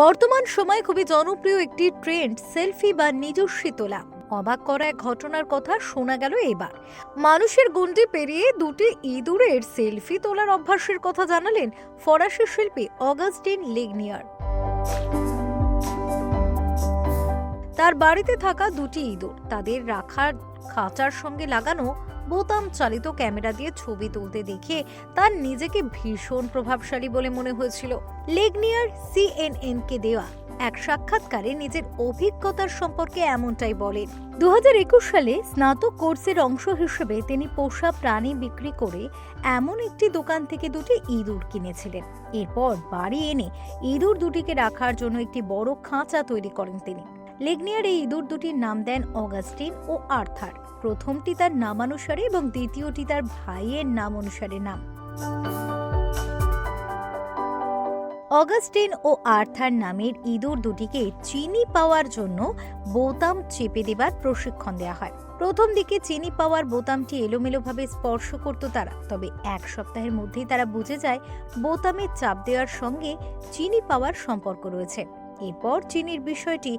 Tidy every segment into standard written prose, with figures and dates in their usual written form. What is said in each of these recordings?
বর্তমান সময়ে খুবই জনপ্রিয় একটি ট্রেন্ড সেলফি বা নিজস্বী তোলা। অবাক করা এক ঘটনার কথা শোনা গেল এবার। মানুষের গণ্ডি পেরিয়ে দুটি ইঁদুরের সেলফি তোলার অভ্যাসের কথা জানালেন ফরাসি শিল্পী অগাস্টিন লেগনিয়ার। তার বাড়িতে থাকা দুটি ইঁদুর তাদের রাখার খাঁচার সঙ্গে লাগানো বোতাম চালিত ক্যামেরা দিয়ে ছবি তুলতে দেখে তার নিজেকে ভীষণ প্রভাবশালী বলে মনে হয়েছিল। লেগনিয়ার CNN কে দেওয়া এক সাক্ষাৎকারে নিজের অভিজ্ঞতার সম্পর্কে এমনটাই বলেন। 2021 সালে স্নাতক কোর্সের অংশ হিসেবে তিনি পোষা প্রাণী বিক্রি করে এমন একটি দোকান থেকে দুটি ইঁদুর কিনেছিলেন। এরপর বাড়ি এনে ইঁদুর দুটিকে রাখার জন্য একটি বড় খাঁচা তৈরি করেন তিনি। লেগনিয়ার এই ইঁদুর দুটির নাম দেন অগাস্টিন ও আর্থার। প্রথমটি তার নামানুসারে এবং দ্বিতীয়টি তার ভাইয়ের নাম অনুসারে নাম। অগাস্টিন ও আর্থার নামের ইঁদুর দুটিকে চিনি পাওয়ার জন্য বোতাম চেপে দেবার প্রশিক্ষণ দেওয়া হয়। প্রথম দিকে চিনি পাওয়ার বোতামটি এলোমেলোভাবে স্পর্শ করত তারা, তবে এক সপ্তাহের মধ্যেই তারা বুঝে যায় বোতামে চাপ দেওয়ার সঙ্গে চিনি পাওয়ার সম্পর্ক রয়েছে। এরপর চিনির বিষয়টি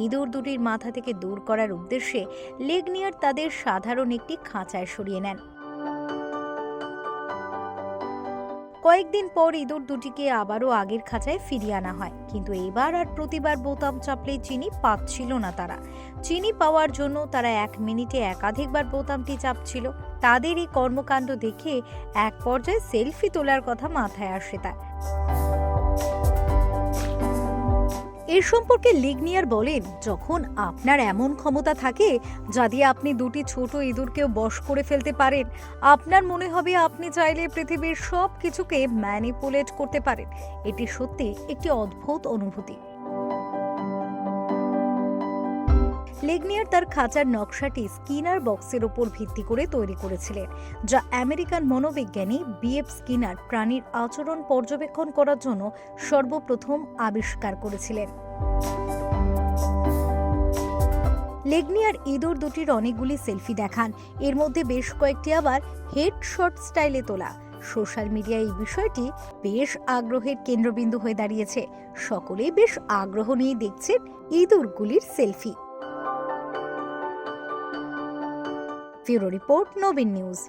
ইঁদুর দুটির মাথা থেকে দূর করার উদ্দেশ্যে লেগনিয়ার তাদের সাধারণ একটি খাঁচায় সরিয়ে নেন। কয়েকদিন পর ইঁদুর দুটিকে আবারও আগের খাঁচায় ফিরিয়ে আনা হয়, কিন্তু এবার আর প্রতিবার বোতাম চাপলেই চিনি পাচ্ছিল না তারা। চিনি পাওয়ার জন্য তারা 1 মিনিটে একাধিকবার বোতামটি চাপছিল। তাদের এই কর্মকাণ্ড দেখে এক পর্যায়ে সেলফি তোলার কথা মাথায় আসে তার। এর সম্পর্কে লেগনিয়ার বলেন, যখন আপনার এমন ক্ষমতা থাকে যা দিয়ে আপনি দুটি ছোট ইঁদুরকেও বশ করে ফেলতে পারেন, আপনার মনে হবে আপনি চাইলে পৃথিবীর সব কিছুকে ম্যানিপুলেট করতে পারেন। এটি সত্যি একটি অদ্ভুত অনুভূতি। লেগনিয়ার তার খাঁচার নকশাটি স্কিনার বক্সের উপর ভিত্তি করে তৈরি করেছিলেন, যা আমেরিকান মনোবিজ্ঞানী BF স্কিনার প্রাণীর আচরণ পর্যবেক্ষণ করার জন্য সর্বপ্রথম আবিষ্কার করেছিলেন। লেগনিয়ার ইঁদুর দুটির অনেকগুলি সেলফি দেখান, এর মধ্যে বেশ কয়েকটি আবার হেডশট স্টাইলে তোলা। সোশ্যাল মিডিয়ায় এই বিষয়টি বেশ আগ্রহের কেন্দ্রবিন্দু হয়ে দাঁড়িয়েছে। সকলেই বেশ আগ্রহ নিয়ে দেখছেন ইঁদুরগুলির সেলফি। ব্যুরো রিপোর্ট, নবীন নিউজ।